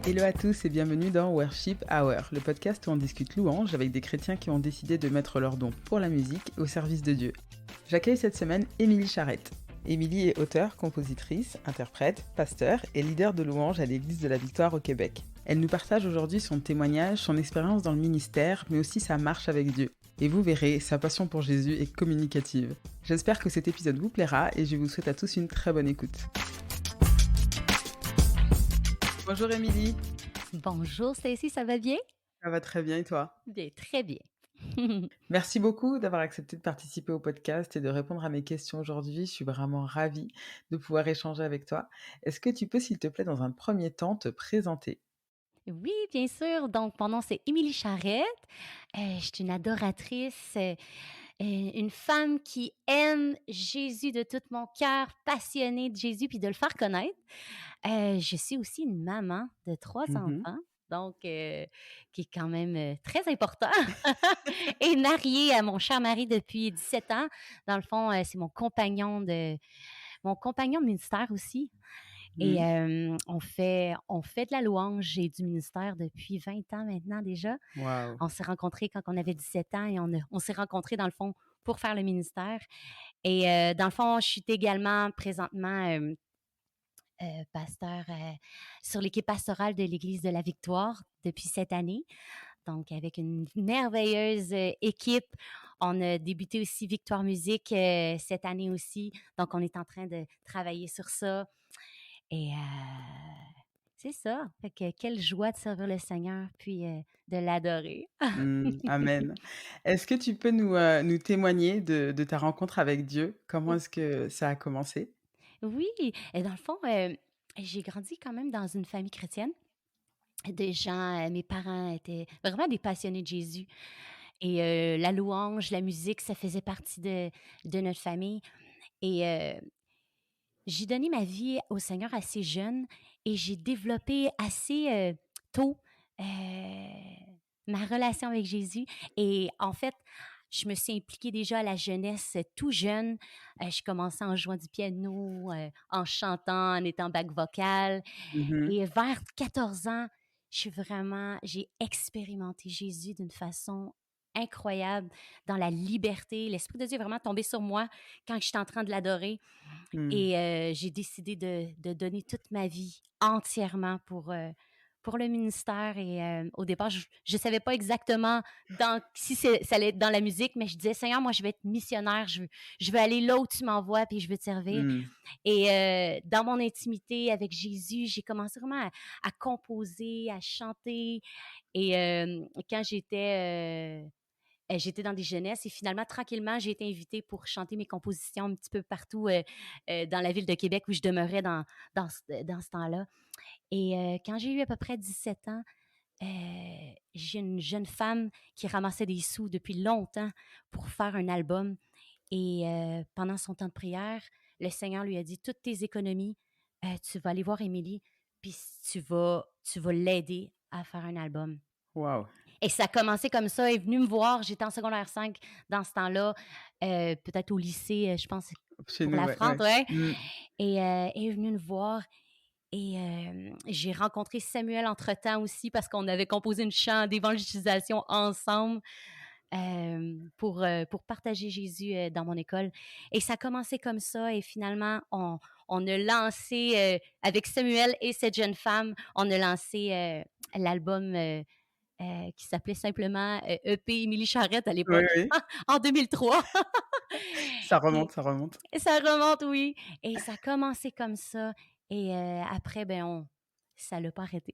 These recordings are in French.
Hello à tous et bienvenue dans Worship Hour, le podcast où on discute louange avec des chrétiens qui ont décidé de mettre leur don pour la musique au service de Dieu. J'accueille cette semaine Émilie Charrette. Émilie est auteure, compositrice, interprète, pasteur et leader de louange à l'Église de la Victoire au Québec. Elle nous partage aujourd'hui son témoignage, son expérience dans le ministère, mais aussi sa marche avec Dieu. Et vous verrez, sa passion pour Jésus est communicative. J'espère que cet épisode vous plaira et je vous souhaite à tous une très bonne écoute. Bonjour Émilie. Bonjour Stacy, ça va bien? Ça va très bien et toi? Bien, très bien. Merci beaucoup d'avoir accepté de participer au podcast et de répondre à mes questions aujourd'hui. Je suis vraiment ravie de pouvoir échanger avec toi. Est-ce que tu peux, s'il te plaît, dans un premier temps, te présenter? Oui, bien sûr. Donc, mon nom, c'est Émilie Charrette. Je suis une adoratrice, une femme qui aime Jésus de tout mon cœur, passionnée de Jésus puis de le faire connaître. Je suis aussi une maman de 3 Mhm. enfants, donc qui est quand même très important. Et mariée à mon cher mari depuis 17 ans. Dans le fond, c'est mon compagnon de ministère aussi. Et Mhm. on fait de la louange et du ministère depuis 20 ans maintenant déjà. Waouh. On s'est rencontrés quand on avait 17 ans et on s'est rencontrés dans le fond pour faire le ministère. Et dans le fond, je suis également présentement pasteur sur l'équipe pastorale de l'Église de la Victoire depuis cette année. Donc, avec une merveilleuse équipe. On a débuté aussi Victoire Musique cette année aussi. Donc, on est en train de travailler sur ça. Et c'est ça. Fait que quelle joie de servir le Seigneur, puis de l'adorer. Amen. Est-ce que tu peux nous témoigner de ta rencontre avec Dieu? Comment est-ce que ça a commencé? Oui, et dans le fond, j'ai grandi quand même dans une famille chrétienne. Des gens, mes parents étaient vraiment des passionnés de Jésus. Et la louange, la musique, ça faisait partie de notre famille. Et j'ai donné ma vie au Seigneur assez jeune et j'ai développé assez tôt euh, ma relation avec Jésus. Et en fait, je me suis impliquée déjà à la jeunesse tout jeune. Je commençais en jouant du piano, en chantant, en étant back vocal. Mhm. Et vers 14 ans, j'ai expérimenté Jésus d'une façon incroyable, dans la liberté. L'Esprit de Dieu est vraiment tombé sur moi quand j'étais en train de l'adorer. Mm. Et j'ai décidé de donner toute ma vie entièrement pour le ministère. Et au départ, je ne savais pas exactement si ça allait être dans la musique, mais je disais, Seigneur, moi, je vais être missionnaire. Je veux aller là où tu m'envoies, puis je veux te servir. Mm. Et dans mon intimité avec Jésus, j'ai commencé vraiment à composer, à chanter. Et quand j'étais dans des jeunesses et finalement, tranquillement, j'ai été invitée pour chanter mes compositions un petit peu partout dans la ville de Québec où je demeurais dans ce temps-là. Et quand j'ai eu à peu près 17 ans, j'ai une jeune femme qui ramassait des sous depuis longtemps pour faire un album. Et pendant son temps de prière, le Seigneur lui a dit, toutes tes économies, tu vas aller voir Émilie, puis tu vas l'aider à faire un album. Waouh. Et ça a commencé comme ça. Elle est venue me voir. J'étais en secondaire 5 dans ce temps-là, peut-être au lycée, je pense, Chez pour nous, la ouais, France, ouais. ouais. Mm. Et elle est venue me voir. Et j'ai rencontré Samuel entre-temps aussi parce qu'on avait composé une chant d'évangélisation ensemble pour partager Jésus dans mon école. Et ça a commencé comme ça. Et finalement, on a lancé, avec Samuel et cette jeune femme, on a lancé l'album qui s'appelait simplement EP Émilie Charrette à Oui, l'époque, oui. en 2003. Ça remonte, Et ça remonte. ça remonte, oui. Et ça a commencé comme ça. Et après, ça l'a pas arrêté.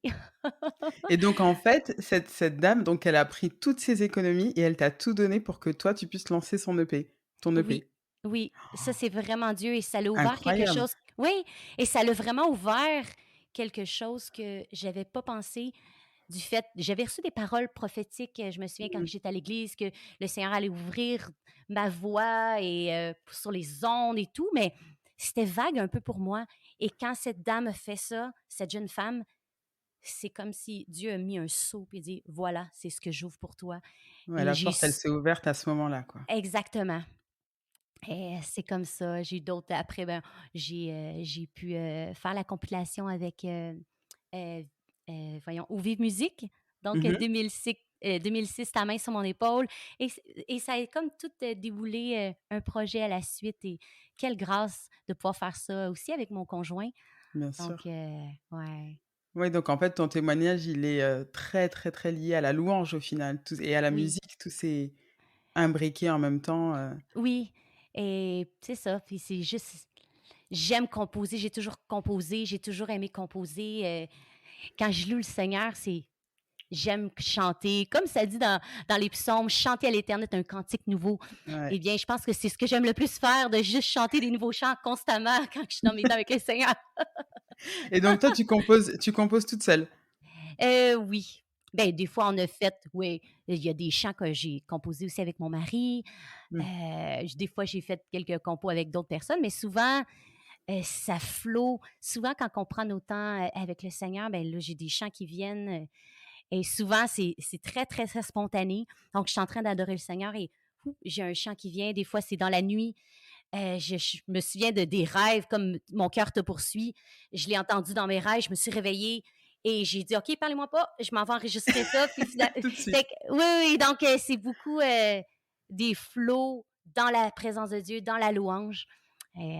Et donc, en fait, cette dame, donc, elle a pris toutes ses économies et elle t'a tout donné pour que toi, tu puisses lancer son EP, ton Oui, EP. oui, ça, c'est vraiment Dieu et ça l'a ouvert quelque Incroyable. chose. Oui, et ça l'a vraiment ouvert quelque chose que j'avais pas pensé. Du fait, j'avais reçu des paroles prophétiques. Je me souviens quand Mmh. j'étais à l'église que le Seigneur allait ouvrir ma voix et sur les ondes et tout, mais c'était vague un peu pour moi. Et quand cette dame a fait ça, cette jeune femme, c'est comme si Dieu a mis un sceau et dit, voilà, c'est ce que j'ouvre pour toi. Ouais, Et la porte, elle s'est ouverte à ce moment-là, quoi. exactement. Et c'est comme ça. J'ai eu d'autres. Après, j'ai pu faire la compilation avec voyons, au Vive Musique. Donc, Mmh. 2006, Ta main sur mon épaule. Et ça a comme tout déboulé un projet à la suite. Et quelle grâce de pouvoir faire ça aussi avec mon conjoint. Bien Donc, sûr. ouais. Oui, donc en fait, ton témoignage, il est, très, très, très lié à la louange au final, tout et à la Oui, musique, tout s'est imbriqué en même temps, oui. Et c'est ça. Puis c'est juste, j'aime composer. J'ai toujours composé. J'ai toujours aimé composer. Quand je loue le Seigneur, j'aime chanter, comme ça dit dans les psaumes, chanter à l'Éternel est un cantique nouveau. ouais. Eh bien, je pense que c'est ce que j'aime le plus faire, de juste chanter des nouveaux chants constamment quand je suis dans mes temps avec le Seigneur. Et donc toi, tu composes toute seule? Oui. Ben, des fois, on a fait, oui, il y a des chants que j'ai composés aussi avec mon mari. Mmh. Des fois, j'ai fait quelques compos avec d'autres personnes, mais souvent, ça flot. Souvent, quand on prend nos temps avec le Seigneur, ben là, j'ai des chants qui viennent. Et souvent, c'est très, très, très spontané. Donc, je suis en train d'adorer le Seigneur et j'ai un chant qui vient. Des fois, c'est dans la nuit. Je me souviens de des rêves comme Mon cœur te poursuit. Je l'ai entendu dans mes rêves. Je me suis réveillée et j'ai dit, OK, parlez-moi pas. Je m'en vais enregistrer ça. Puis, Tout de suite. fait oui, oui. Donc, c'est beaucoup des flots dans la présence de Dieu, dans la louange. Et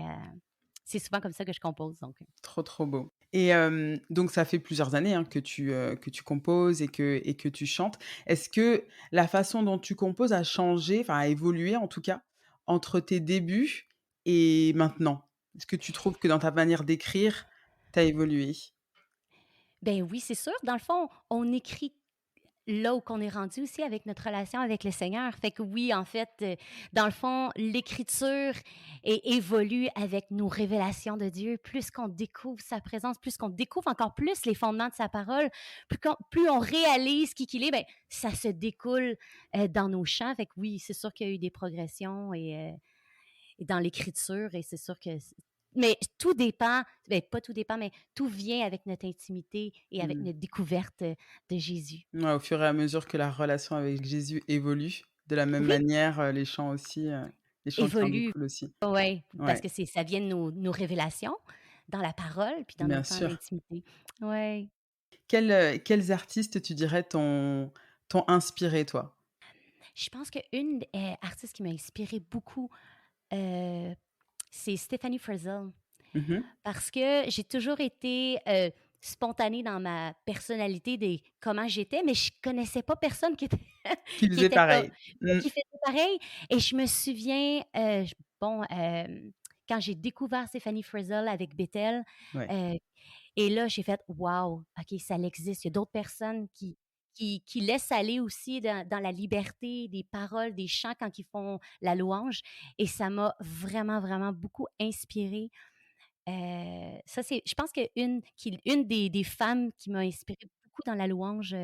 c'est souvent comme ça que je compose. Donc, Trop, trop beau. Et donc ça fait plusieurs années, hein, que tu composes et que tu chantes. Est-ce que la façon dont tu composes a changé, enfin a évolué en tout cas, entre tes débuts et maintenant? Est-ce que tu trouves que dans ta manière d'écrire, tu as évolué? ben oui, c'est sûr. Dans le fond, on écrit là où qu'on est rendu aussi avec notre relation avec le Seigneur. Fait que oui, en fait, dans le fond, l'écriture évolue avec nos révélations de Dieu. Plus qu'on découvre sa présence, plus qu'on découvre encore plus les fondements de sa parole, plus on réalise qui qu'il est, ben, ça se découle dans nos chants. Fait que oui, c'est sûr qu'il y a eu des progressions et dans l'écriture et c'est sûr que mais tout dépend, ben, pas tout dépend, mais tout vient avec notre intimité et avec Mmh. notre découverte de Jésus. Ouais, au fur et à mesure que la relation avec Jésus évolue, de la même Oui, manière, les chants aussi, les chants qui en évolue, découlent aussi. ouais, parce Ouais, que ça vient de nos révélations dans la parole, puis dans nos bien temps sûr. d'intimité. Ouais. Quels artistes tu dirais t'ont inspiré toi? Je pense qu'une artiste qui m'a inspirée beaucoup, heu, c'est Stephanie Frazelle. Mmh mh. Parce que j'ai toujours été, spontanée dans ma personnalité des comment j'étais, mais je connaissais pas personne qui était Qui qui faisait était co pareil. Mmh. qui faisait pareil et je me souviens, j bon, quand j'ai découvert Stéphanie Frizzle avec Bethel, Ouais. heu et là, j'ai fait: «Wow, OK, ça existe». Il y a d'autres personnes qui laissent aller aussi dans la liberté des paroles, des chants quand ils font la louange et ça m'a vraiment, vraiment beaucoup inspirée. Ça, c'est je pense une des femmes qui m'a inspirée beaucoup dans la louange,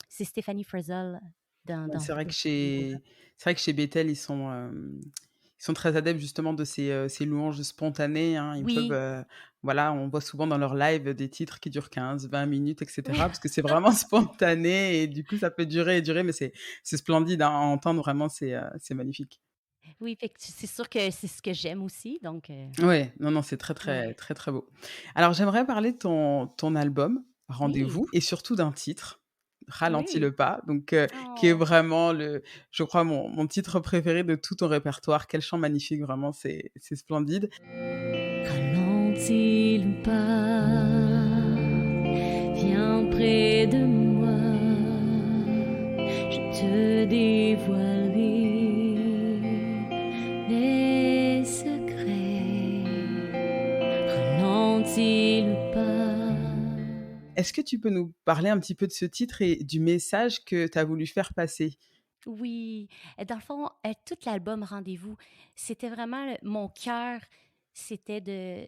c'est Stéphanie Frizzle Ouais, c'est vrai que ce niveau-là. chez Bethel, ils sont très adeptes justement de ces louanges spontanées, hein. Ils peuvent, Oui, voilà, on voit souvent dans leurs lives des titres qui durent 15, 20 minutes et oui, cetera, parce que c'est vraiment spontané et du coup, ça peut durer et durer, mais c'est splendide, hein, à entendre vraiment, c'est magnifique. oui, fait que c'est sûr que c'est ce que j'aime aussi donc Ouais, non, non, c'est très, très, ouais. très, très beau. Alors j'aimerais parler de ton album, Oui, Rendez-vous et surtout d'un titre, Ralentis oui. le pas, donc qui est Oh! vraiment je crois mon titre préféré de tout ton répertoire. Quel chant magnifique, vraiment, c'est splendide. Ralentis le pas, viens près de moi, je te dévoilerai les secrets. Ralentis le pas. Est-ce que tu peux nous parler un petit peu de ce titre et du message que tu as voulu faire passer? Oui, dans le fond, tout l'album Rendez-vous, c'était vraiment mon cœur, c'était de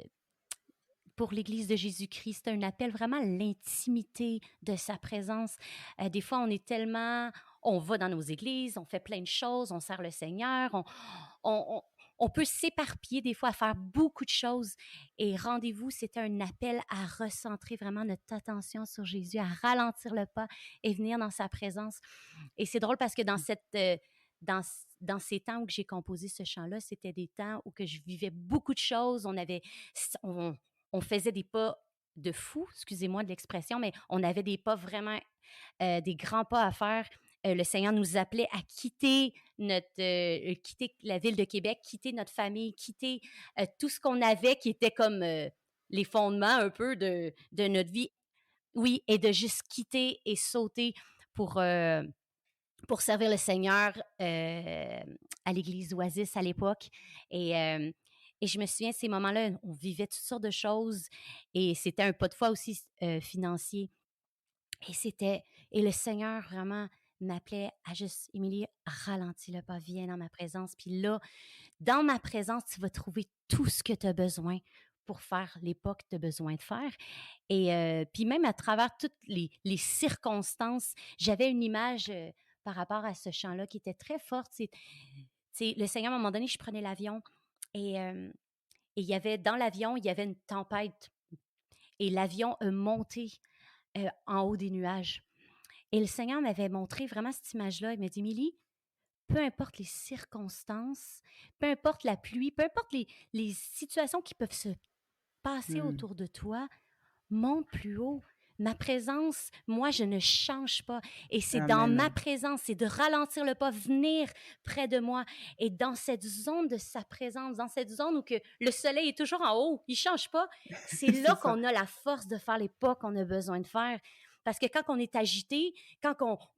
pour l'Église de Jésus-Christ, c'était un appel vraiment à l'intimité de sa présence. Des fois, on va dans nos églises, on fait plein de choses, on sert le Seigneur, on on on peut s'éparpiller des fois à faire beaucoup de choses et Rendez-vous, c'était un appel à recentrer vraiment notre attention sur Jésus, à ralentir le pas et venir dans sa présence. Et c'est drôle parce que dans ces temps où que j'ai composé ce chant-là, c'était des temps où que je vivais beaucoup de choses. On faisait des pas de fou, excusez-moi de l'expression, mais on avait des pas vraiment, des grands pas à faire. Le Seigneur nous appelait à quitter la ville de Québec, quitter notre famille, quitter, tout ce qu'on avait qui était comme, les fondements un peu de notre vie. Oui, et de juste quitter et sauter pour, pour servir le Seigneur, à l'église Oasis à l'époque. Et je me souviens, ces moments-là, on vivait toutes sortes de choses et c'était un pas de foi aussi, financier. Et c'était et le Seigneur vraiment m'appelait à juste: «Émilie, ralentis le pas, viens dans ma présence, puis là, dans ma présence, tu vas trouver tout ce que tu as besoin pour faire les pas que tu as besoin de faire». Et puis même à travers toutes les circonstances, j'avais une image, par rapport à ce chant-là qui était très forte. C'est le Seigneur, à un moment donné, je prenais l'avion et et il y avait dans l'avion, il y avait une tempête et l'avion a monté, en haut des nuages. Et le Seigneur m'avait montré vraiment cette image-là. Il m'a dit: «Émilie, peu importe les circonstances, peu importe la pluie, peu importe les situations qui peuvent se passer Mmh. autour de toi, monte plus haut. Ma présence, moi, je ne change pas. Et c'est dans ma Amen. présence, c'est de ralentir le pas, venir près de moi. Et dans cette zone de sa présence, dans cette zone où que le soleil est toujours en haut, il ne change pas, c'est C'est là ça. qu'on a la force de faire les pas qu'on a besoin de faire. Parce que quand on est agité,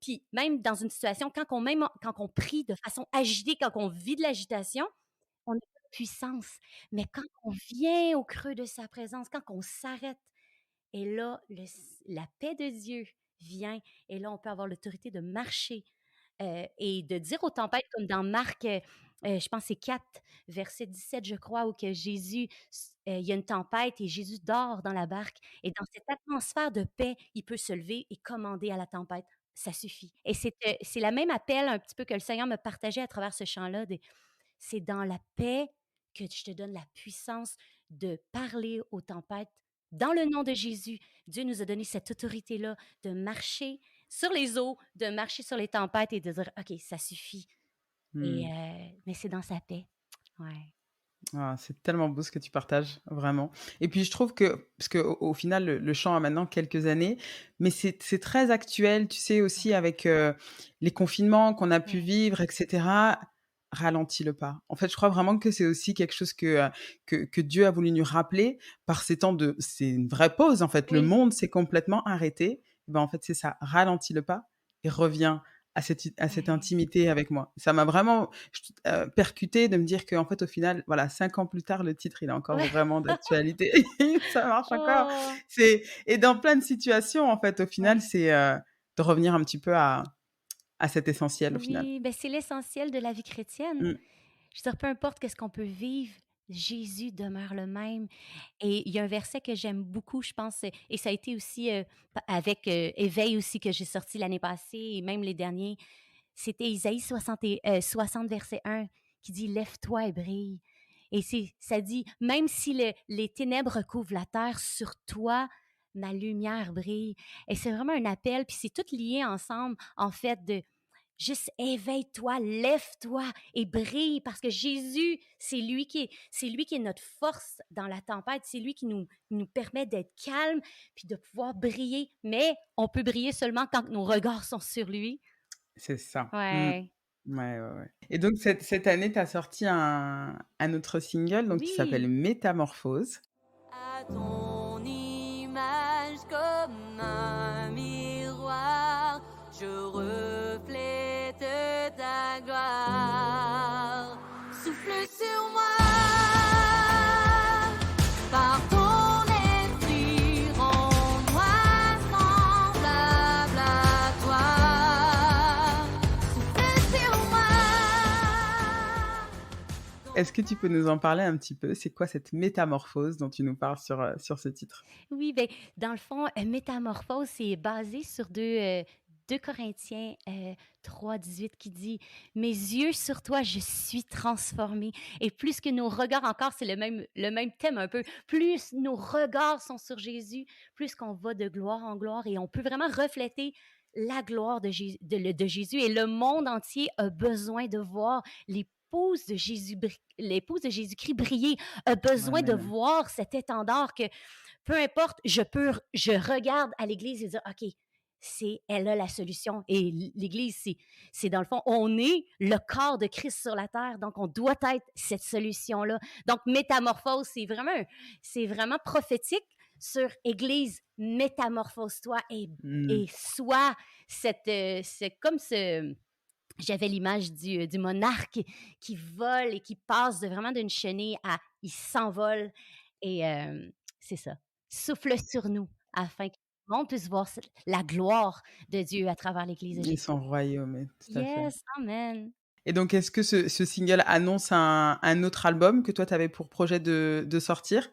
puis même dans une situation, quand on prie de façon agitée, quand on vit de l'agitation, on n'a pas de puissance. Mais quand on vient au creux de sa présence, quand on s'arrête, et là, la paix de Dieu vient et là, on peut avoir l'autorité de marcher, et de dire aux tempêtes comme dans Marc, je pense que c'est 4, verset 17, je crois, où que Jésus, il y a une tempête et Jésus dort dans la barque et dans cette atmosphère de paix, il peut se lever et commander à la tempête. Ça suffit. Et c'est la même appel un petit peu que le Seigneur me partageait à travers ce chant-là. C'est dans la paix que je te donne la puissance de parler aux tempêtes. Dans le nom de Jésus, Dieu nous a donné cette autorité-là de marcher sur les eaux, de marcher sur les tempêtes et de dire: «OK, ça suffit». Et Mmh. mais c'est dans sa paix. Ouais. Ah, c'est tellement beau ce que tu partages, vraiment. Et puis je trouve que parce qu'au final, le chant a maintenant quelques années, mais c'est très actuel, tu sais, aussi Ouais, avec, les confinements qu'on a pu ouais. vivre et cetera. Ralentis le pas. En fait, je crois vraiment que c'est aussi quelque chose que Dieu a voulu nous rappeler par ces temps de c'est une vraie pause, en fait. Le Oui, monde s'est complètement arrêté. Ben, en fait, c'est ça, ralentis le pas et reviens à cette ouais. intimité avec moi. Ça m'a vraiment percuté de me dire qu'en fait, au final, voilà, 5 ans plus tard, le titre, il est encore Ouais. vraiment d'actualité. Ça marche encore. Oh! C'est et dans plein de situations, en fait, au final, Ouais. c'est, de revenir un petit peu à cet essentiel, au final. Oui, ben, c'est l'essentiel de la vie chrétienne. Mmh. Je veux dire, peu importe qu'est-ce qu'on peut vivre, Jésus demeure le même. Et il y a un verset que j'aime beaucoup, je pense, et ça a été aussi, avec, Éveil aussi que j'ai sorti l'année passée et même les derniers. C'était Isaïe 60 verset 1 qui dit: «Lève-toi et brille». Et ça dit: «Même si les ténèbres recouvrent la terre, sur toi, ma lumière brille». Et c'est vraiment un appel, puis c'est tout lié ensemble, en fait, de juste éveille-toi, lève-toi et brille parce que Jésus, c'est lui qui est notre force dans la tempête, c'est lui qui nous permet d'être calmes puis de pouvoir briller, mais on peut briller seulement quand nos regards sont sur lui. C'est ça. Mmh. Ouais. Ouais, ouais, ouais. Et donc cette année, tu as sorti un autre single donc qui s'appelle Oui. «Métamorphose». À ton image comme un miroir, je reflète ta gloire. Souffle sur moi, par ton esprit, rends-moi semblable à toi. Souffle sur moi. Est-ce que tu peux nous en parler un petit peu? C'est quoi cette métamorphose dont tu nous parles sur ce titre? Oui, ben dans le fond, Métamorphose, c'est basé sur 2 Corinthiens, 3:18 qui dit: «Mes yeux sur toi, je suis transformé». Et plus que nos regards encore, c'est le même thème un peu, plus nos regards sont sur Jésus, plus qu'on va de gloire en gloire et on peut vraiment refléter la gloire de Jésus et le monde entier a besoin de voir les l'épouse de Jésus-Christ briller, a besoin de Amen. voir cet étendard que peu importe, je regarde à l'Église et dire, OK, c'est elle a la solution. Et l'Église, c'est dans le fond, on est le corps de Christ sur la terre, donc on doit être cette solution-là. Donc, métamorphose, c'est vraiment prophétique sur Église, métamorphose-toi Mmh. et sois c'est comme ce, j'avais l'image du monarque qui vole et qui passe vraiment d'une chenille à il s'envole et c'est ça. Souffle sur nous afin qu'on puisse voir la gloire de Dieu à travers l'Église de Et Jésus. son royaume, oui, tout à fait. Yes, amen. Et donc est-ce que ce single annonce un autre album que toi tu avais pour projet de sortir?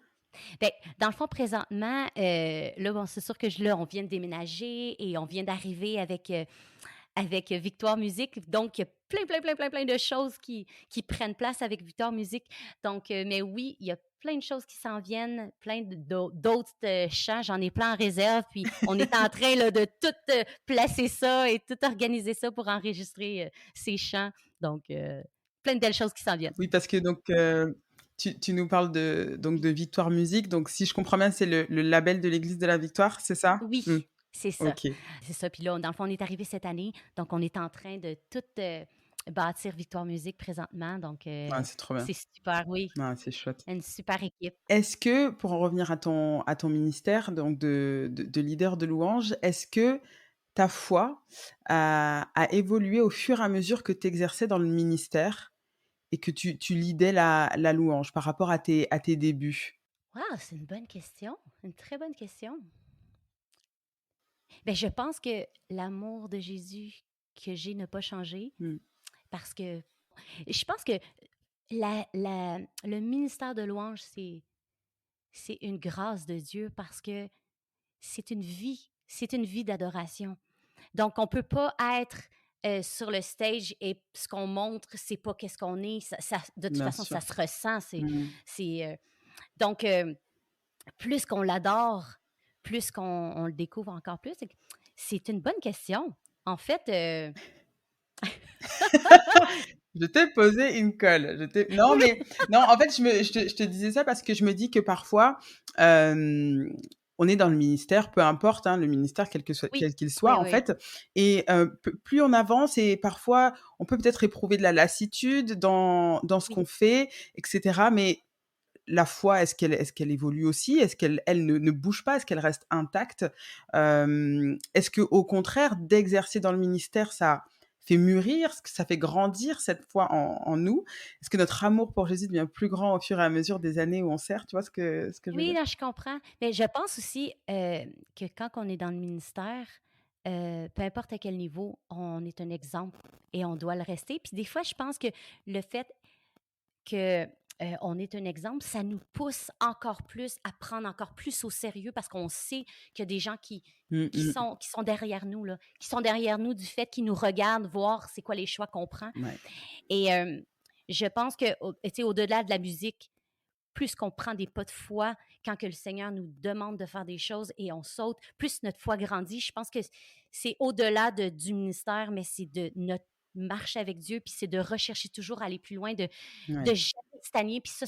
Beh, dans le fond, présentement, là, bon, c'est sûr que là, on vient de déménager et on vient d'arriver avec Victoire Musique. Donc, il y a plein, plein, plein, plein, plein de choses qui prennent place avec Victoire Musique. Donc, mais oui, il y a plein de choses qui s'en viennent, plein d'autres chants. J'en ai plein en réserve. Puis, on est en train là, de tout placer ça et tout organiser ça pour enregistrer ces chants. Donc, plein de belles choses qui s'en viennent. Oui, parce que donc tu nous parles de Victoire Musique, donc si je comprends bien, c'est le label de l'Église de la Victoire, c'est ça? Oui, Mmh, c'est ça. OK. C'est ça. Puis là, dans le fond, on est arrivé cette année. Donc, on est en train de tout bâtir Victoire Musique présentement. Donc, Ah, c'est trop bien. c'est super, oui. Ah, c'est chouette. Une super équipe. Est-ce que, pour en revenir à ton ministère donc de leader de louange, est-ce que ta foi a évolué au fur et à mesure que tu exerçais dans le ministère et que tu leadais la louange par rapport à tes débuts? Wow, c'est une bonne question. Une très bonne question. Ben, je pense que l'amour de Jésus que j'ai n'a pas changé Mmh, parce que je pense que le ministère de louange, c'est une grâce de Dieu parce que c'est une vie d'adoration. Donc, on peut pas être sur le stage et ce qu'on montre, c'est pas qu'est-ce qu'on est. De toute bien façon, ça sûr. se ressent. Mmh. C'est, donc, plus qu'on l'adore, plus qu'on on le découvre encore plus. C'est une bonne question. En fait, Je t'ai posé une colle. Non, oui, mais non, en fait, je te disais ça parce que je me dis que parfois, on est dans le ministère, peu importe, hein, le ministère oui, quel qu'il soit, oui, en oui, fait, et plus on avance et parfois, on peut peut-être éprouver de la lassitude dans ce oui. qu'on fait, et cetera. Mais la foi, est-ce qu'elle évolue aussi? Est-ce qu'elle ne bouge pas? Est-ce qu'elle reste intacte? Est-ce qu'au contraire, d'exercer dans le ministère, ça fait mûrir? Est-ce que ça fait grandir cette foi en nous? Est-ce que notre amour pour Jésus devient plus grand au fur et à mesure des années où on sert? Tu vois ce que je veux Oui, dire? là, je comprends. Mais je pense aussi que quand on est dans le ministère, peu importe à quel niveau, on est un exemple et on doit le rester. Puis des fois, je pense que le fait que on est un exemple, ça nous pousse encore plus à prendre encore plus au sérieux parce qu'on sait qu'il y a des gens Mmh mh. qui sont derrière nous, là, qui sont derrière nous du fait qu'ils nous regardent voir c'est quoi les choix qu'on prend. Ouais, Et je pense que, tu sais, au-delà de la musique, plus qu'on prend des pas de foi quand que le Seigneur nous demande de faire des choses et on saute, plus notre foi grandit. Je pense que c'est au-delà du ministère, mais c'est de notre marche avec Dieu, puis c'est de rechercher toujours à aller plus loin, de ouais, jamais stagner. Puis ça,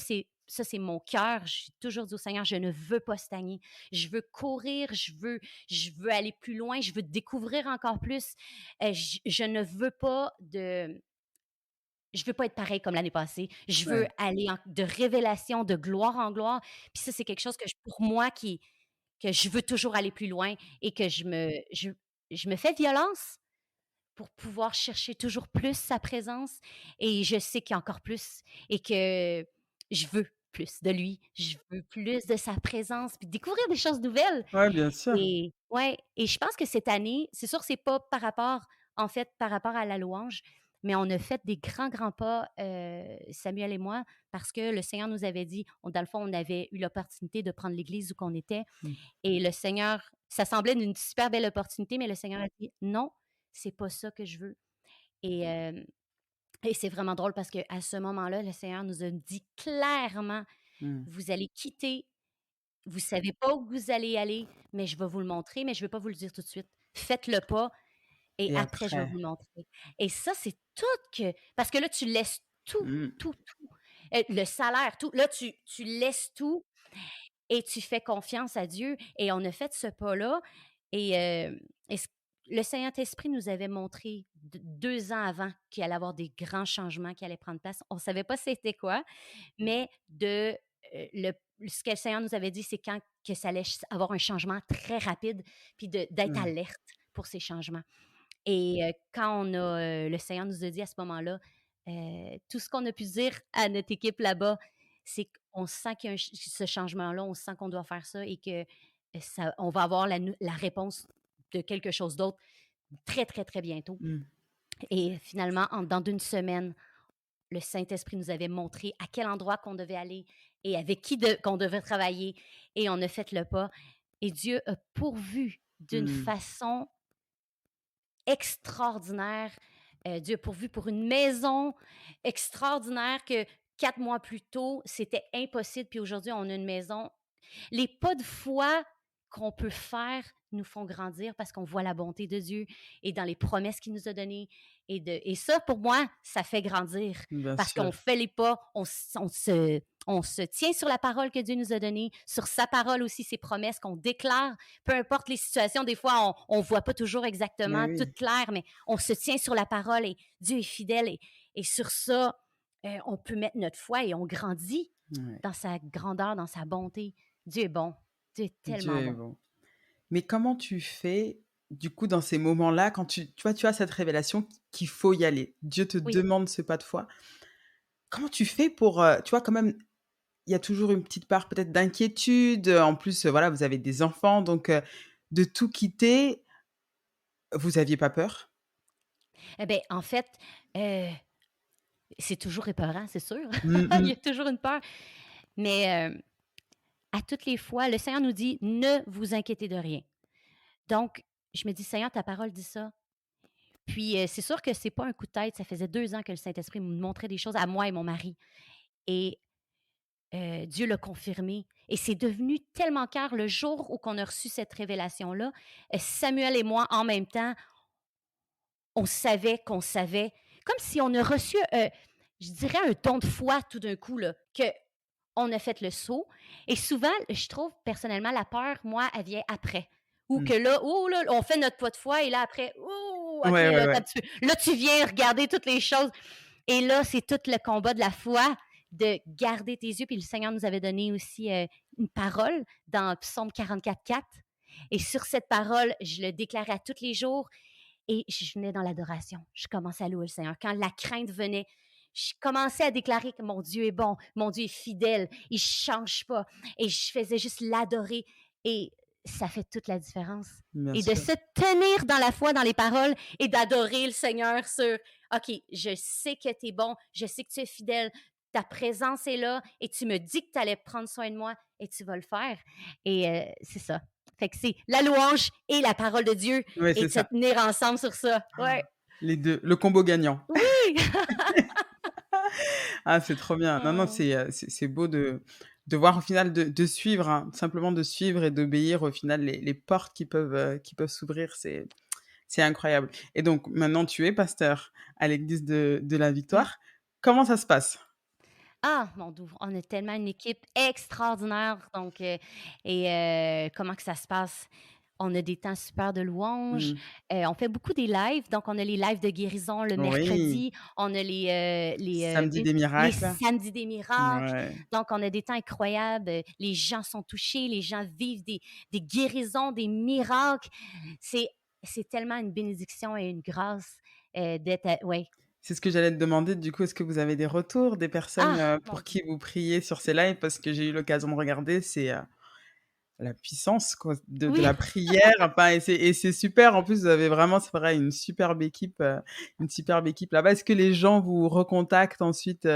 c'est mon cœur. J'ai toujours dit au Seigneur, je ne veux pas stagner. Je veux courir, je veux aller plus loin, je veux découvrir encore plus. Je ne veux pas je veux pas être pareil comme l'année passée. Je veux ouais, aller de révélation, de gloire en gloire. Puis ça, c'est quelque chose pour moi que je veux toujours aller plus loin et que je me fais violence pour pouvoir chercher toujours plus sa présence et je sais qu'il y a encore plus et que je veux plus de lui. Je veux plus de sa présence puis découvrir des choses nouvelles. ouais, bien sûr. Et ouais, et je pense que cette année, c'est sûr, c'est pas par rapport à la louange, mais on a fait des grands, grands pas, Samuel et moi, parce que le Seigneur nous avait dit, dans le fond, on avait eu l'opportunité de prendre l'église où qu'on était, Mmh. et le Seigneur, ça semblait une super belle opportunité, mais le Seigneur a dit, non, c'est pas ça que je veux. Et, et c'est vraiment drôle parce que à ce moment-là, le Seigneur nous a dit clairement, Mmh. vous allez quitter, vous savez pas où vous allez aller, mais je vais vous le montrer, mais je vais pas vous le dire tout de suite. Faites le pas et Et après je vais après? vous le montrer. Et ça, c'est tout que parce que là, tout, Mmh. tout, tout. Le salaire, tout. Là, tu laisses tout et tu fais confiance à Dieu et on a fait ce pas-là et et ce le Saint-Esprit nous avait montré 2 ans avant qu'il allait y avoir des grands changements qui allaient prendre place. On ne savait pas c'était quoi, mais le ce que le Seigneur nous avait dit, c'est quand que ça allait avoir un changement très rapide, puis d'être Ouais. alerte pour ces changements. Et quand le Seigneur nous a dit à ce moment-là, tout ce qu'on a pu dire à notre équipe là-bas, c'est qu'on sent qu'il y a ce changement-là, on sent qu'on doit faire ça et que ça on va avoir la réponse de quelque chose d'autre très, très, très bientôt. Mmh. Et finalement, en dedans d'une semaine, le Saint-Esprit nous avait montré à quel endroit qu'on devait aller et avec qui qu'on devait travailler et on a fait le pas et Dieu a pourvu d'une Mmh. façon extraordinaire. Dieu a pourvu pour une maison extraordinaire que 4 mois plus tôt, c'était impossible. Puis aujourd'hui, on a une maison. Les pas de foi qu'on peut faire nous font grandir parce qu'on voit la bonté de Dieu et dans les promesses qu'il nous a données. Et ça, pour moi, ça fait grandir Bien parce sûr. qu'on fait les pas, on se tient sur la parole que Dieu nous a donnée, sur sa parole aussi, ses promesses qu'on déclare, peu importe les situations. Des fois, on ne voit pas toujours Mais exactement tout oui. clair, mais on se tient sur la parole et Dieu est fidèle. Et sur ça, on peut mettre notre foi et on grandit Ouais. dans sa grandeur, dans sa bonté. Dieu est bon. Dieu est Dieu tellement est bon. bon. Mais comment tu fais, du coup, dans ces moments-là, quand tu vois, tu as cette révélation qu'il faut y aller? Dieu te Oui, demande ce pas de foi. Comment tu fais pour, tu vois, quand même, il y a toujours une petite part peut-être d'inquiétude, en plus, voilà, vous avez des enfants, donc de tout quitter, vous aviez pas peur? eh beh, en fait, heu, c'est toujours épeurant, c'est sûr. Mmh Il y mh. a toujours une peur, mais à toutes les fois, le Seigneur nous dit: «Ne vous inquiétez de rien». Donc je me dis: «Seigneur, ta parole dit ça». Puis, c'est sûr que c'est pas un coup de tête, ça faisait 2 ans que le Saint-Esprit me montrait des choses à moi et mon mari et Dieu l'a confirmé et c'est devenu tellement clair le jour où qu'on a reçu cette révélation-là, Samuel et moi, en même temps, on savait qu'on savait, comme si on a reçu, je dirais un ton de foi tout d'un coup là, qu'on a fait le saut et souvent, je trouve personnellement la peur, moi, elle vient après. Ou Mmh. que là, oh là, on fait notre pas de foi et là après, oh, OK, Ouais, ouais, là, ouais. un petit peu. Là, tu viens regarder toutes les choses. Et là, c'est tout le combat de la foi, de garder tes yeux. Puis le Seigneur nous avait donné aussi une parole dans Psaume 44:4. Et sur cette parole, je le déclarais à tous les jours et je venais dans l'adoration. Je commençais à louer le Seigneur. Quand la crainte venait, je commençais à déclarer que mon Dieu est bon, mon Dieu est fidèle, il ne change pas. Et je faisais juste l'adorer. Et ça fait toute la différence. Bien Et de sûr. se tenir dans la foi, dans les paroles et d'adorer le Seigneur sur OK, je sais que tu es bon, je sais que tu es fidèle, ta présence est là et tu me dis que tu allais prendre soin de moi et tu vas le faire. Et c'est ça. Fait que c'est la louange et la parole de Dieu Ouais, et c'est de se ça. tenir ensemble sur ça. Ouais. Les 2, le combo gagnant. Oui! Ah, c'est trop bien. Non, non, Oh. c'est beau de voir au final de suivre, hein, simplement de suivre et d'obéir au final les portes qui peuvent s'ouvrir, c'est incroyable. Et donc maintenant tu es pasteur à l'église de la Oui. Victoire. Comment ça se passe? Ah, mon Dieu, on a tellement une équipe extraordinaire donc comment que ça se passe? On a des temps super de louange, Mmh. on fait beaucoup des lives, donc on a les lives de guérison le Oui, mercredi, on a samedi des les miracles. samedis des miracles, Ouais. donc on a des temps incroyables, les gens sont touchés, les gens vivent des guérisons, des miracles. C'est c'est tellement une bénédiction et une grâce, d'être ouais. C'est ce que j'allais te demander, du coup, est-ce que vous avez des retours des personnes, Ah! Mon pour Dieu. qui vous priez sur ces lives? Parce que j'ai eu l'occasion de regarder, c'est, la puissance quoi de Oui. la prière, enfin et c'est super. En plus, vous avez vraiment, c'est vrai, une superbe équipe là-bas. Est-ce que les gens vous recontactent ensuite,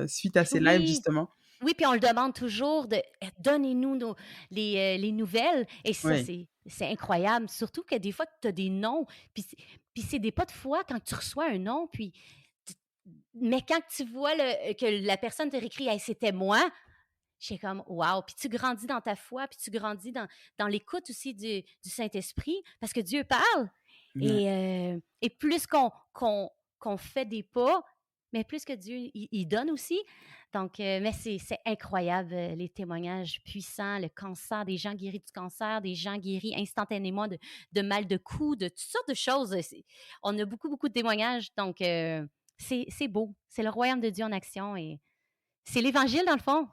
suite à ces lives Oui. justement? Oui, puis on le demande toujours de «Donnez-nous les nouvelles» et ça, Oui. c'est incroyable. Surtout que des fois, tu as des noms, puis c'est des pas de foi quand tu reçois un nom, puis t mais quand tu vois que la personne te réécrit: «Hey, c'était moi», j'ai comme: «Wow!» Puis tu grandis dans ta foi, puis tu grandis dans l'écoute aussi du Saint-Esprit parce que Dieu parle Ouais. et plus qu'on fait des pas, mais plus que Dieu, il donne aussi. Donc, mais c'est incroyable, les témoignages puissants, le cancer, des gens guéris du cancer, des gens guéris instantanément de mal de cou, de toutes sortes de choses. On a beaucoup, beaucoup de témoignages. Donc, c'est beau. C'est le royaume de Dieu en action et c'est l'Évangile, dans le fond. Ouais,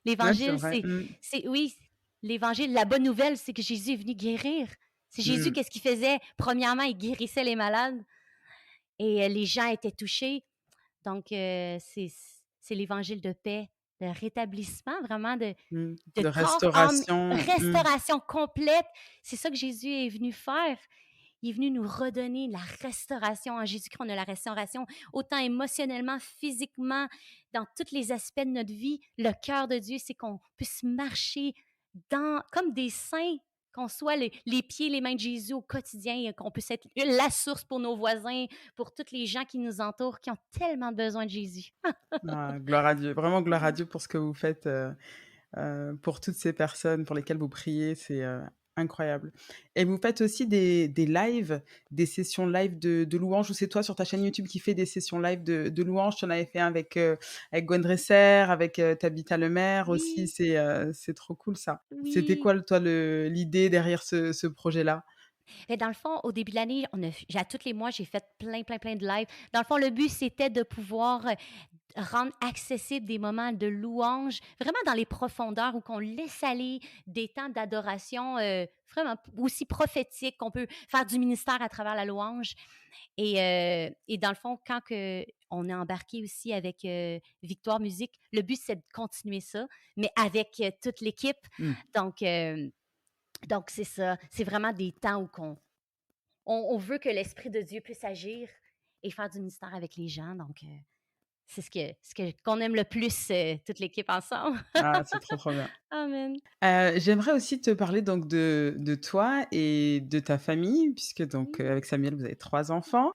c'est L'Évangile, vrai. Mmh. oui, l'Évangile, la bonne nouvelle, c'est que Jésus est venu guérir. C'est Jésus, Mmh. qu'est-ce qu'il faisait? Premièrement, il guérissait les malades et les gens étaient touchés. Donc, c'est l'évangile de paix, de rétablissement vraiment Mmh. de De corps, âme, restauration. Mmh. restauration complète. C'est ça que Jésus est venu faire. Il est venu nous redonner la restauration. En Jésus-Christ, on a la restauration, autant émotionnellement, physiquement, dans tous les aspects de notre vie. Le cœur de Dieu, c'est qu'on puisse marcher comme des saints, qu'on soit les pieds, les mains de Jésus au quotidien, et qu'on puisse être la source pour nos voisins, pour tous les gens qui nous entourent, qui ont tellement besoin de Jésus. Ah, gloire à Dieu. Vraiment gloire à Dieu pour ce que vous faites, pour toutes ces personnes pour lesquelles vous priez, c'est, incroyable. Et vous faites aussi des lives, des sessions live de louanges, ou c'est toi sur ta chaîne YouTube qui fais des sessions live de louanges? Tu en avais fait un avec Gwen Dresser, avec, Tabitha Lemaire aussi, Oui, c'est trop cool ça. C'était oui. quoi l'idée derrière ce projet-là? Et dans le fond, au début de l'année, à tous les mois, j'ai fait plein, plein, plein de lives. Dans le fond, le but, c'était de pouvoir rendre accessible des moments de louange, vraiment dans les profondeurs où qu'on laisse aller des temps d'adoration vraiment aussi prophétiques, qu'on peut faire du ministère à travers la louange. Et dans le fond, quand on est embarqué aussi avec Victoire Musique, le but, c'est de continuer ça, mais avec toute l'équipe. Mmh. Donc, donc c'est ça. C'est vraiment des temps où on veut que l'Esprit de Dieu puisse agir et faire du ministère avec les gens. Donc, c'est qu'on aime le plus, toute l'équipe ensemble. Ah, c'est trop, trop bien. Amen. J'aimerais aussi te parler donc de toi et de ta famille puisque donc, Oui. avec Samuel, vous avez 3 enfants.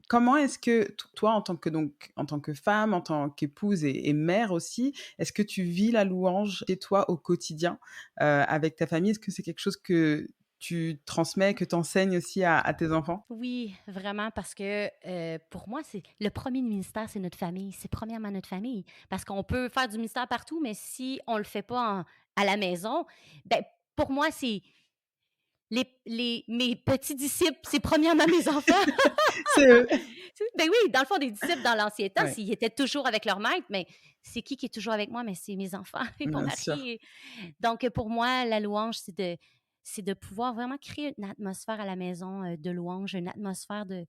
Comment est-ce que toi, en tant que femme, en tant qu'épouse et mère aussi, est-ce que tu vis la louange chez toi au quotidien, avec ta famille? Est-ce que c'est quelque chose que tu transmets, que tu enseignes aussi à tes enfants? Oui, vraiment, parce que pour moi, c'est le premier ministère, c'est notre famille. C'est premièrement notre famille. Parce qu'on peut faire du ministère partout, mais si on le fait pas à la maison, ben, pour moi, c'est mes petits disciples, c'est premièrement mes enfants. C'est eux. Ben oui, dans le fond, des disciples dans l'ancien temps, Ouais, s'ils étaient toujours avec leur maître, mais c'est qui est toujours avec moi? Mais c'est mes enfants et mon bien sûr. mari. Donc, pour moi, la louange, c'est de pouvoir vraiment créer une atmosphère à la maison de louange, une atmosphère de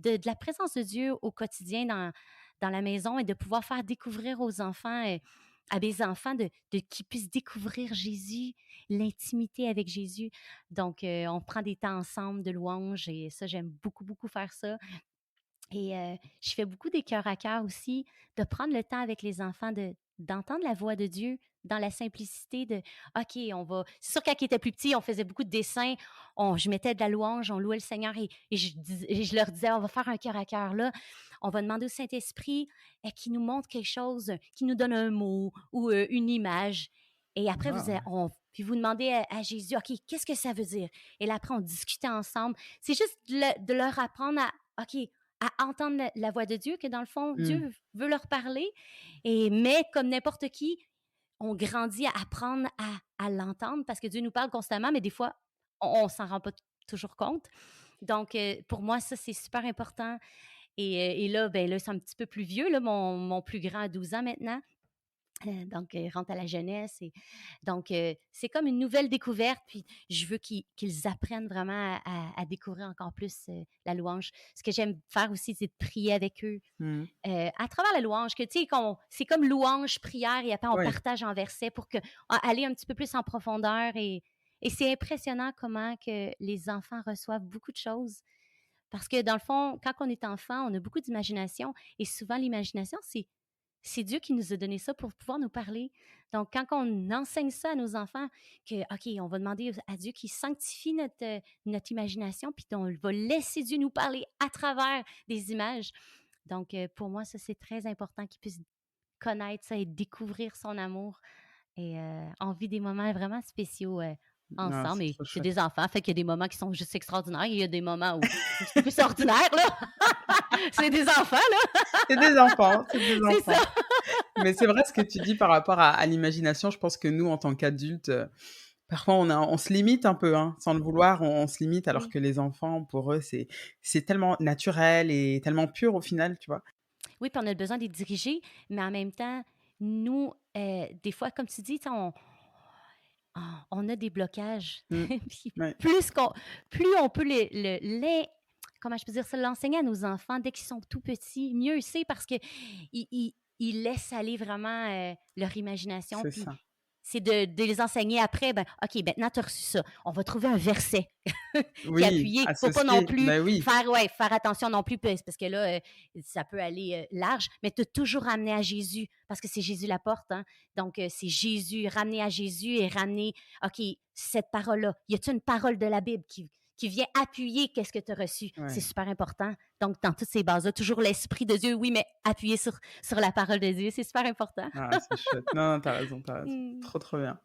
la présence de Dieu au quotidien dans la maison et de pouvoir faire découvrir aux enfants, à mes enfants, qu'ils puissent découvrir Jésus, l'intimité avec Jésus. Donc, on prend des temps ensemble de louange et ça, j'aime beaucoup, beaucoup faire ça. Et je fais beaucoup des cœurs à cœur aussi, de prendre le temps avec les enfants d'entendre la voix de Dieu dans la simplicité de OK, on va. C'est sûr, quand ils étaient plus petits, on faisait beaucoup de dessins, je mettais de la louange, on louait le Seigneur et je leur disais, on va faire un cœur à cœur là. On va demander au Saint-Esprit qui nous montre quelque chose, qui nous donne un mot ou une image. Et après, Waouh! puis vous demandez à Jésus, OK, qu'est-ce que ça veut dire? Et là, après, on discutait ensemble. C'est juste de leur apprendre OK, à entendre la voix de Dieu, que dans le fond, Mmh. Dieu veut leur parler. Mais comme n'importe qui, on grandit à apprendre à l'entendre parce que Dieu nous parle constamment, mais des fois, on s'en rend pas toujours compte. Donc, pour moi, ça, c'est super important. Et là, ben là, c'est un petit peu plus vieux. Là, mon plus grand a 12 ans maintenant. Donc, rentre à la jeunesse et donc, c'est comme une nouvelle découverte, puis je veux qu'ils apprennent vraiment à découvrir encore plus, la louange. Ce que j'aime faire aussi, c'est de prier avec eux, Mmh. à travers la louange que, tu sais, c'est comme louange, prière et après on Ouais. partage en versets pour aller un petit peu plus en profondeur et c'est impressionnant comment que les enfants reçoivent beaucoup de choses. Parce que dans le fond, quand on est enfant, on a beaucoup d'imagination et souvent l'imagination, c'est Dieu qui nous a donné ça pour pouvoir nous parler. Donc, quand on enseigne ça à nos enfants, que, OK, on va demander à Dieu qu'il sanctifie notre imagination, puis on va laisser Dieu nous parler à travers des images. Donc, pour moi, ça, c'est très important qu'ils puissent connaître ça et découvrir son amour. Et on vit des moments vraiment spéciaux Ah, ensemble c'est et trop c'est des chouette. enfants, fait qu'il y a des moments qui sont juste extraordinaires et il y a des moments où c'est plus ordinaire, là. C'est des enfants, là. C'est des enfants, c'est des C'est ça. enfants. Mais c'est vrai ce que tu dis par rapport à l'imagination. Je pense que nous, en tant qu'adultes, parfois on se limite un peu, hein, sans le vouloir, on se limite alors Oui. que les enfants, pour eux, c'est tellement naturel et tellement pur au final, tu vois? Oui, puis on a besoin d'être dirigés, mais en même temps, nous, des fois, comme tu dis, tu sais, on a des blocages. Mmh. Puis Ouais, plus on peut comment je peux dire ça? L'enseigner à nos enfants dès qu'ils sont tout petits, mieux c'est parce qu'ils ils laissent aller vraiment, leur imagination, c'est puis ça. c'est de les enseigner après, ben, OK, maintenant tu as reçu ça, on va trouver un verset qui est Oui, appuyé. Faut pas non associé, plus bah oui, faire attention non plus parce que là, ça peut aller, large, mais te toujours ramener à Jésus parce que c'est Jésus la porte, hein. Donc c'est Jésus, ramener à Jésus et ramener, OK, cette parole-là, y a-t-il une parole de la Bible qui vient appuyer qu'est-ce que tu as reçu? C'est ouais. super important. Donc dans toutes ces bases-là, toujours l'esprit de Dieu, oui, mais appuyer sur la parole de Dieu, c'est super important. Ah, c'est chouette. Non, non, tu raison, tu raison. Mmh. Trop, trop bien.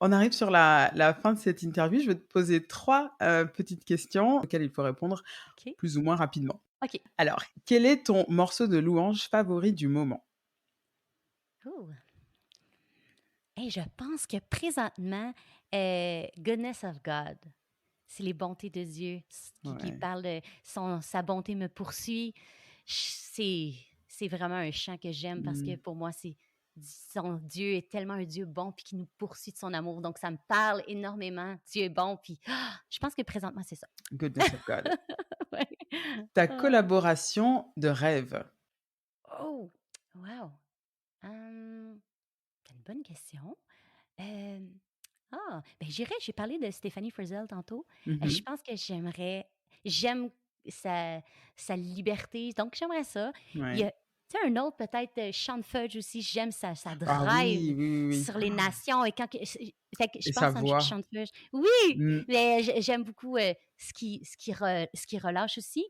On arrive sur la fin de cette interview. Je vais te poser 3 petites questions auxquelles il faut répondre OK. plus ou moins rapidement. OK. Alors, quel est ton morceau de louange favori du moment? Ooh. Hey, je pense que présentement, Goodness of God, c'est les bontés de Dieu qui Ouais. parle de sa bonté me poursuit. C'est vraiment un chant que j'aime parce que Mmh. pour moi, son Dieu est tellement un Dieu bon puis qui nous poursuit de son amour. Donc, ça me parle énormément. Dieu est bon. Puis, je pense que présentement, c'est ça. Goodness of God. Ouais. Ta Ah. collaboration de rêve? Oh, wow. C'est une bonne question. Hem, j'ai parlé de Stéphanie Frizzell tantôt. Mmh Je mh. pense que j'aime sa liberté, donc j'aimerais ça. Il y Ouais. a tu sais un autre peut-être, Sean Fudge aussi, j'aime sa Ah drive oui, oui, oui, oui. sur les nations et quand que fait que je Et sa pense à voix. Sean Fudge. Oui, Mmh. mais j'aime beaucoup, ce qu'il relâche aussi.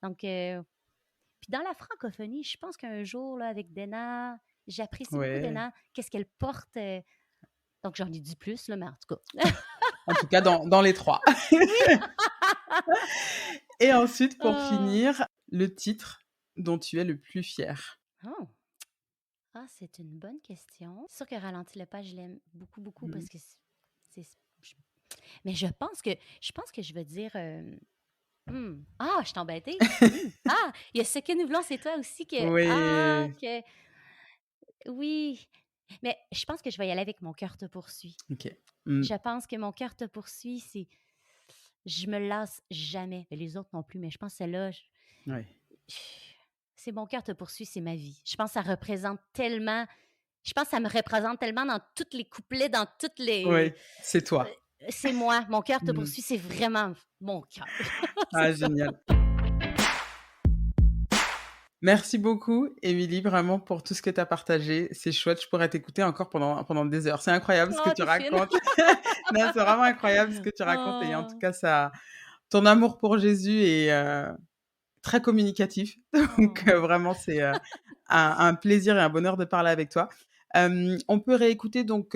Donc puis dans la francophonie, je pense qu'un jour là avec Dena, j'apprécie beaucoup Ouais. Dena, qu'est-ce qu'elle porte, donc j'en ai dit plus là, mais en tout cas. En tout cas, dans les 3. Oui! Et ensuite, pour Ah! finir, le titre dont tu es le plus fier? Oh! Ah, c'est une bonne question. C'est sûr que Ralentis le pas, je l'aime beaucoup, beaucoup Mmh. parce que c'est je mais je pense que je vais dire, ah, je suis embêtée. Ah! Il y a Ce que nous voulons, c'est toi aussi Oui. que oui. Mais je pense que je vais y aller avec Mon cœur te poursuit. OK. Mmh. Je pense que Mon cœur te poursuit, je me lasse jamais. Mais les autres non plus, mais je pense que celle-là, Ouais. c'est Mon cœur te poursuit, c'est ma vie. Je pense que ça me représente tellement dans toutes les couplets, dans toutes les Ouais, c'est heu, toi. c'est moi. Mon cœur te Mmh. poursuit, c'est vraiment mon cœur. C'est Ah ça. génial. Merci beaucoup, Émilie, vraiment pour tout ce que tu as partagé. C'est chouette, je pourrais t'écouter encore pendant des heures. C'est incroyable ce que Oh, tu tu fine. racontes. Non, c'est vraiment incroyable ce que tu racontes et en tout Oh, cas, ça ton amour pour Jésus est, très communicatif. Donc oh. vraiment, c'est, un plaisir et un bonheur de parler avec toi. On peut réécouter donc,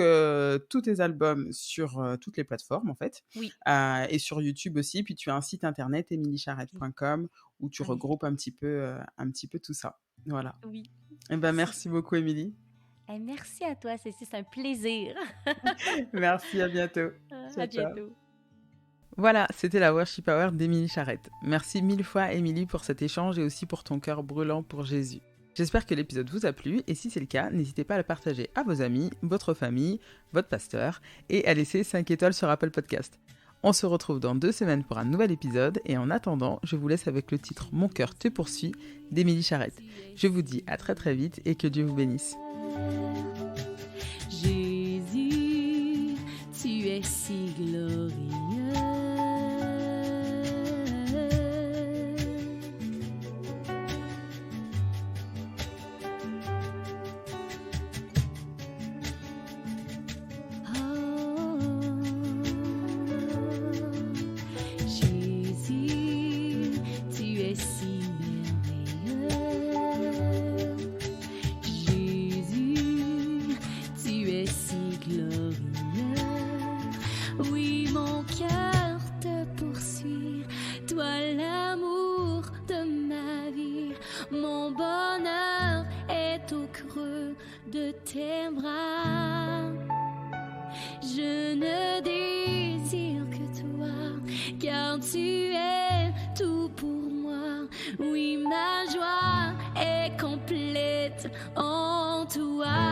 tous tes albums sur, toutes les plateformes en fait, Oui, et sur YouTube aussi. Puis tu as un site internet oui, emiliecharette.com où tu en effet. regroupes un petit peu tout ça. Voilà. Oui, Et ben, c'est merci beaucoup Émilie. merci à toi, c'est un plaisir. Merci, à bientôt. À Ciao, ciao. bientôt. Voilà, c'était la Worship Hour d'Émilie Charrette. Merci mille fois Émilie pour cet échange et aussi pour ton cœur brûlant pour Jésus. J'espère que l'épisode vous a plu et si c'est le cas, n'hésitez pas à le partager à vos amis, votre famille, votre pasteur et à laisser 5 étoiles sur Apple Podcast. On se retrouve dans 2 semaines pour un nouvel épisode et en attendant, je vous laisse avec le titre Mon cœur te poursuit d'Émilie Charrette. Je vous dis à très très vite et que Dieu vous bénisse. Jésus, tu es si glorieux. Jésus, tu es si merveilleux. Jésus, tu es si glorieux. Oui, mon cœur te poursuit, toi l'amour de ma vie. Mon bonheur est au creux de tes bras. Je ne désire que toi, car tu es tout pour moi. Oui, ma joie est complète en toi.